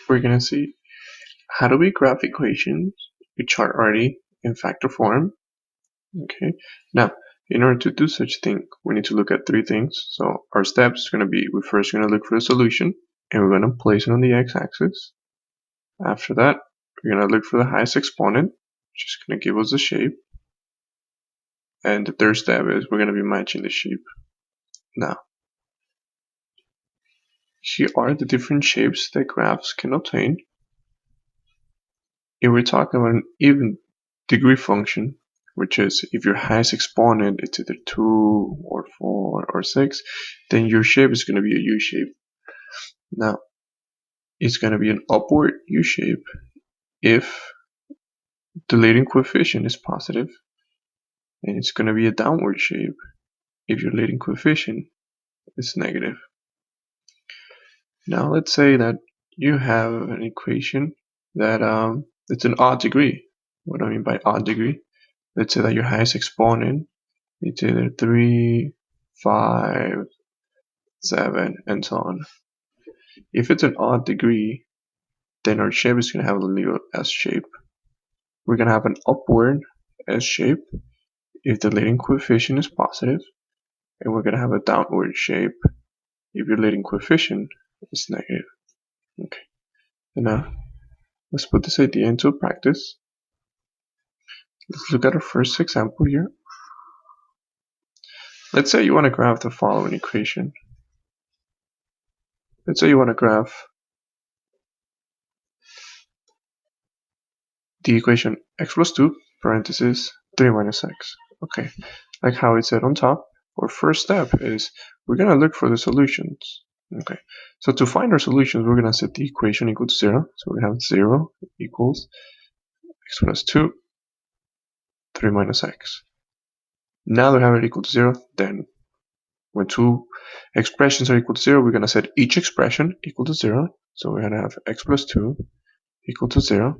we're going to see how do we graph equations which are already in factor form. Okay, now in order to do such thing, we need to look at three things. So our steps is going to be, we're first going to look for the solution, and we're going to place it on the x-axis. After that, we're going to look for the highest exponent, which is going to give us the shape. And the third step is we're going to be matching the shape. Now, here are the different shapes that graphs can obtain. If we're talking about an even degree function, which is if your highest exponent is either 2 or 4 or 6, then your shape is going to be a U-shape. Now, it's going to be an upward U-shape if the leading coefficient is positive, and it's going to be a downward shape if your leading coefficient is negative. Now, let's say that you have an equation that it's an odd degree. What do I mean by odd degree? Let's say that your highest exponent is either 3, 5, 7, and so on. If it's an odd degree, then our shape is going to have a little S shape. We're going to have an upward S shape if the leading coefficient is positive, and we're going to have a downward shape if your leading coefficient is negative. Okay, and now let's put this idea into practice. Let's look at our first example here. Let's say you want to graph the following equation. Let's say you want to graph the equation x plus 2 parentheses 3 minus x. Okay, like how it said on top, our first step is we're going to look for the solutions. Okay, so to find our solutions, we're going to set the equation equal to 0. So we have 0 equals x plus 2, 3 minus x. Now that we have it equal to 0, then when two expressions are equal to 0, we're going to set each expression equal to 0. So we're going to have x plus 2 equal to 0,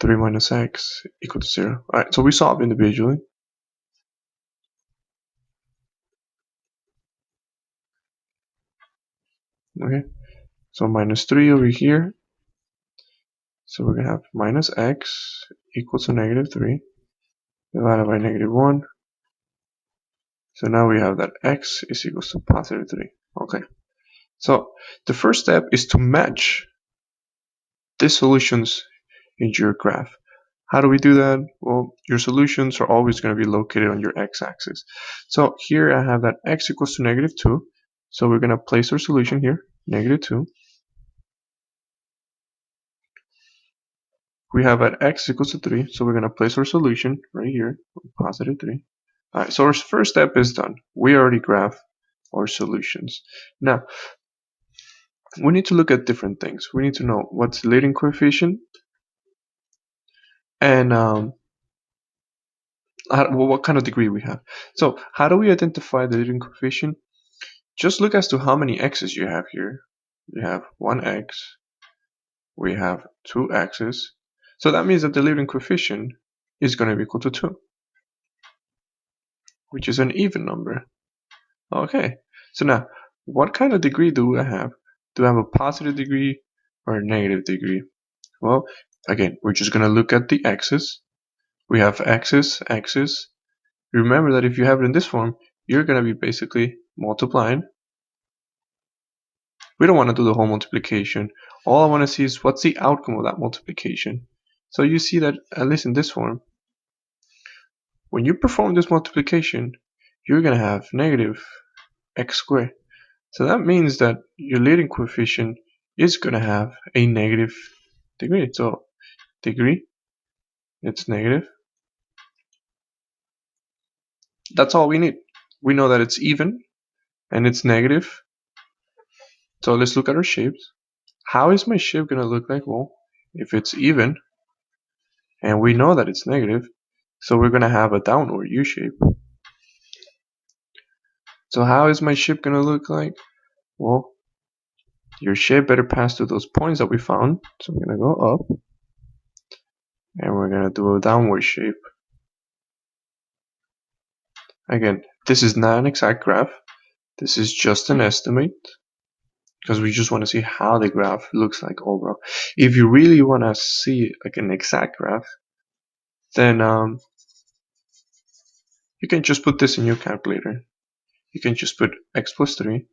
3 minus x equal to 0. Alright, so we solve individually. Okay, so minus 3 over here. So we're going to have minus x equals to negative 3 divided by negative 1. So now we have that x is equals to positive 3. Okay, so the first step is to match the solutions in your graph. How do we do that? Well, your solutions are always going to be located on your x-axis. So here I have that x equals to negative 2. So we're going to place our solution here, negative 2. We have at x equals to 3, so we're going to place our solution right here, positive 3. Alright, so our first step is done. We already graphed our solutions. Now, we need to look at different things. We need to know what's the leading coefficient and what kind of degree we have. So how do we identify the leading coefficient? Just look as to how many x's you have here. You have 1x, we have 2 x's. So that means that the leading coefficient is going to be equal to 2, which is an even number. Okay, so now, what kind of degree do I have? Do I have a positive degree or a negative degree? Well, again, we're just going to look at the x's. We have x's, x's. Remember that if you have it in this form, you're going to be basically multiplying. We don't want to do the whole multiplication. All I want to see is what's the outcome of that multiplication. So you see that, at least in this form, when you perform this multiplication, you're going to have negative x squared. So that means that your leading coefficient is going to have a negative degree. So degree, it's negative. That's all we need. We know that it's even and it's negative. So let's look at our shapes. How is my shape going to look like? Well, if it's even and we know that it's negative, so we're going to have a downward U shape. So how is my shape going to look like? Well, your shape better pass through those points that we found. So we're going to go up and we're going to do a downward shape. Again, this is not an exact graph. This is just an estimate. because we just want to see how the graph looks like overall. If you really want to see like an exact graph, then you can just put this in your calculator. You can just put x plus 3,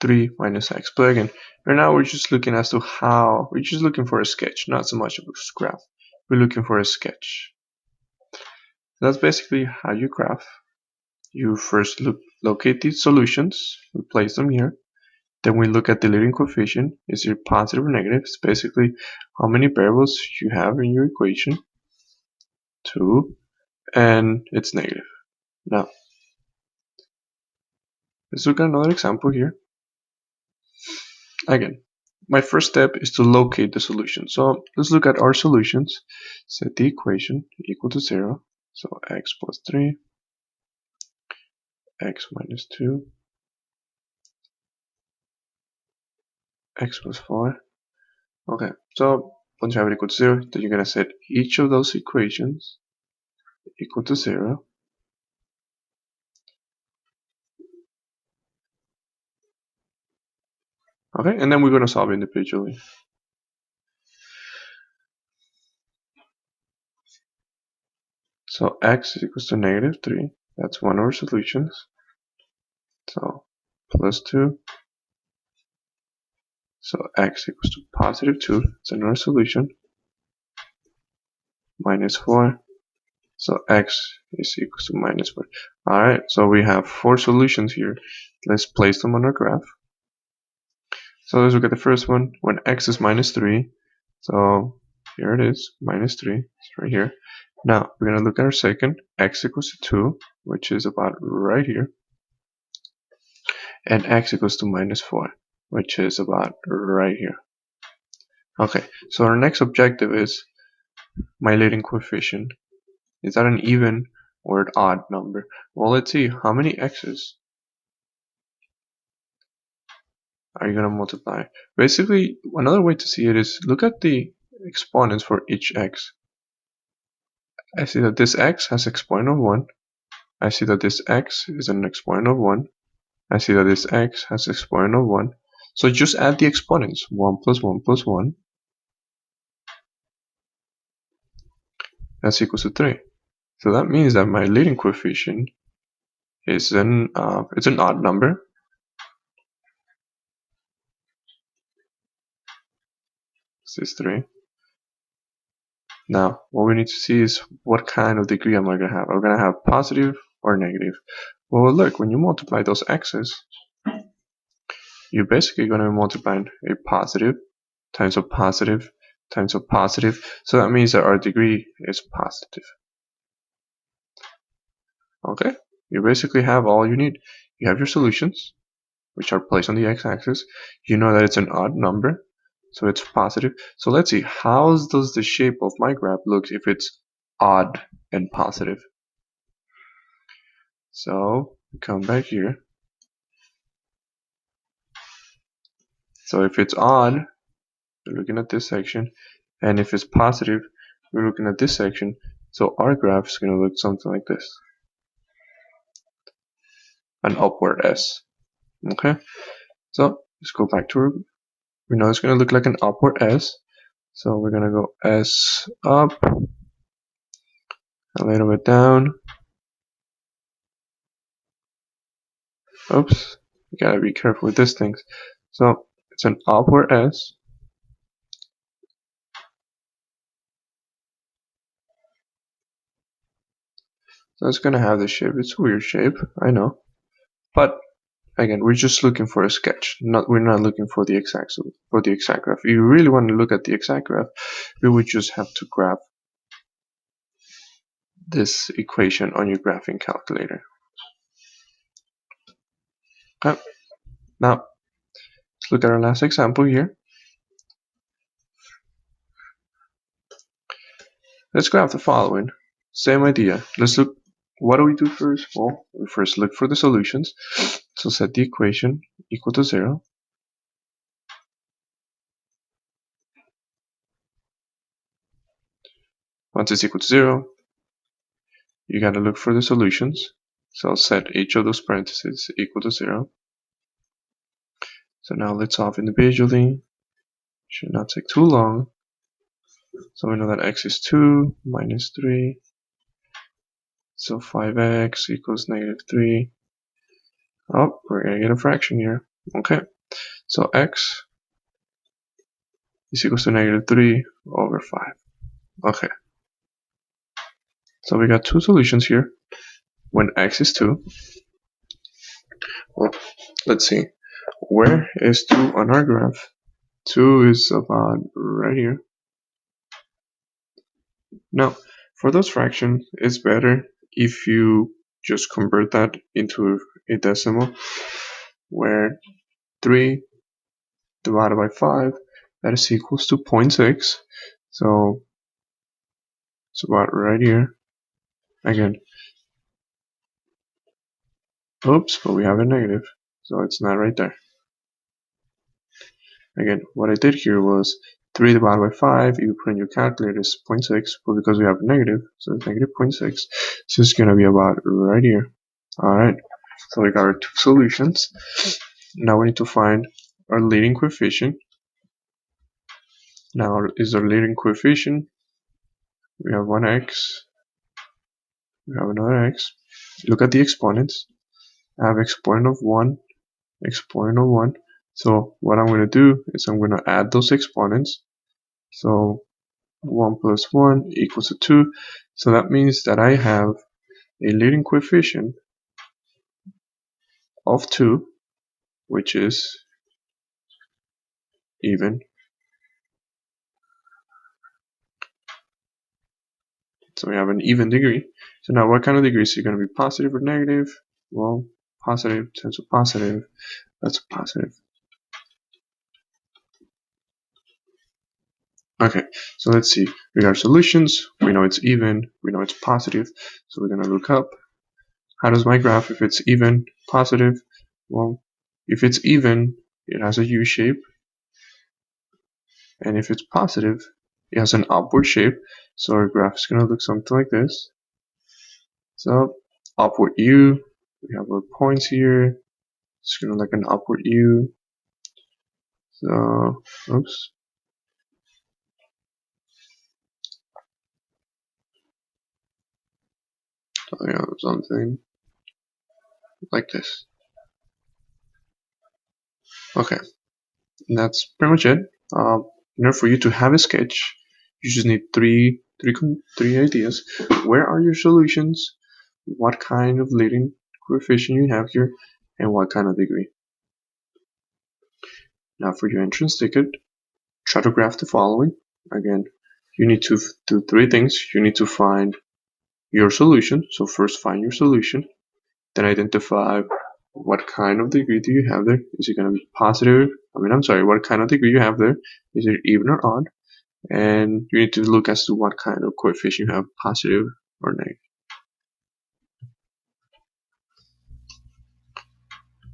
3 minus x. But again, right now we're just looking as to how, we're just looking for a sketch, not so much of a graph. We're looking for a sketch. That's basically how you graph. You first locate these solutions, we place them here. Then we look at the leading coefficient. Is it positive or negative? It's basically how many variables you have in your equation. 2, and it's negative. Now, let's look at another example here. Again, my first step is to locate the solution. So let's look at our solutions. Set the equation equal to 0. So x plus 3, x minus 2, x plus 4. Okay, so once you have it equal to 0, then you're going to set each of those equations equal to 0. Okay, and then we're going to solve individually. So x is equals to negative 3. That's one of our solutions. So plus 2. So x equals to positive 2. It's another solution. Minus 4. So x is equals to minus 4. Alright, so we have 4 solutions here. Let's place them on our graph. So let's look at the first one. When x is minus 3. So here it is, minus 3. It's right here. Now we're going to look at our second. X equals to 2, which is about right here. And x equals to minus 4, which is about right here. Okay, so our next objective is my leading coefficient. Is that an even or an odd number? Well, let's see. How many x's are you going to multiply? Basically, another way to see it is look at the exponents for each x. I see that this x has exponent of 1. I see that this x is an exponent of 1. I see that this x has exponent of 1. So just add the exponents. 1 plus 1 plus 1. That's equals to 3. So that means that my leading coefficient is it's an odd number. This is 3. Now, what we need to see is what kind of degree am I going to have? Am I going to have positive or negative? Well, look, when you multiply those x's, you're basically going to be multiplying a positive times a positive times a positive. So that means that our degree is positive. Okay, you basically have all you need. You have your solutions, which are placed on the x-axis. You know that it's an odd number, so it's positive. So let's see, how does the shape of my graph look if it's odd and positive? So come back here. So if it's odd, we're looking at this section, and if it's positive, we're looking at this section. So our graph is going to look something like this, an upward S. Okay, so let's go back to our, we know it's going to look like an upward S. So we're going to go S up, a little bit down. Oops, you gotta be careful with these things. So it's an upward S. So it's gonna have this shape. It's a weird shape, I know. But again, we're just looking for a sketch. We're not looking for the exact graph. If you really want to look at the exact graph, we would just have to graph this equation on your graphing calculator. Okay. Now let's look at our last example here. Let's graph the following. Same idea. Let's look. What do we do first? Well, we first look for the solutions. So set the equation equal to 0. Once it's equal to 0, you gotta look for the solutions. So I'll set each of those parentheses equal to 0. So now let's solve individually. Should not take too long. So we know that x is 2 minus 3. So 5x equals negative 3. Oh, we're going to get a fraction here. Okay. So x is equals to negative 3 over 5. Okay. So we got two solutions here. When x is 2, well, let's see. Where is 2 on our graph? 2 is about right here. Now, for those fractions, it's better if you just convert that into a decimal, where 3 divided by 5, that is equals to 0.6. So it's about right here. Again, oops, but we have a negative, so it's not right there. Again, what I did here was 3 divided by 5, if you put in your calculator, is 0.6, but because we have a negative, so it's negative 0.6, so it's going to be about right here. Alright, so we got our two solutions. Now we need to find our leading coefficient. Now is our leading coefficient, we have one x, we have another x. Look at the exponents. I have exponent of 1, exponent of 1. So what I'm going to do is I'm going to add those exponents. So 1 plus 1 equals to 2. So that means that I have a leading coefficient of 2, which is even. So we have an even degree. So now what kind of degree is it going to be, positive or negative? Well, positive times a positive, that's a positive. Okay, so let's see. We got solutions. We know it's even. We know it's positive. So we're going to look up, how does my graph, if it's even, positive? Well, if it's even, it has a U shape. And if it's positive, it has an upward shape. So our graph is going to look something like this. So upward U, we have our points here. It's going to look like an upward U. So, oops. So we have something like this. Okay, and that's pretty much it. In order for you to have a sketch, you just need three ideas. Where are your solutions? What kind of leading coefficient you have here, and what kind of degree. Now for your entrance ticket, try to graph the following. Again, you need to do three things. You need to find your solution. So first find your solution, then identify what kind of degree do you have there. Is it going to be positive? What kind of degree you have there? Is it even or odd? And you need to look as to what kind of coefficient you have, positive or negative.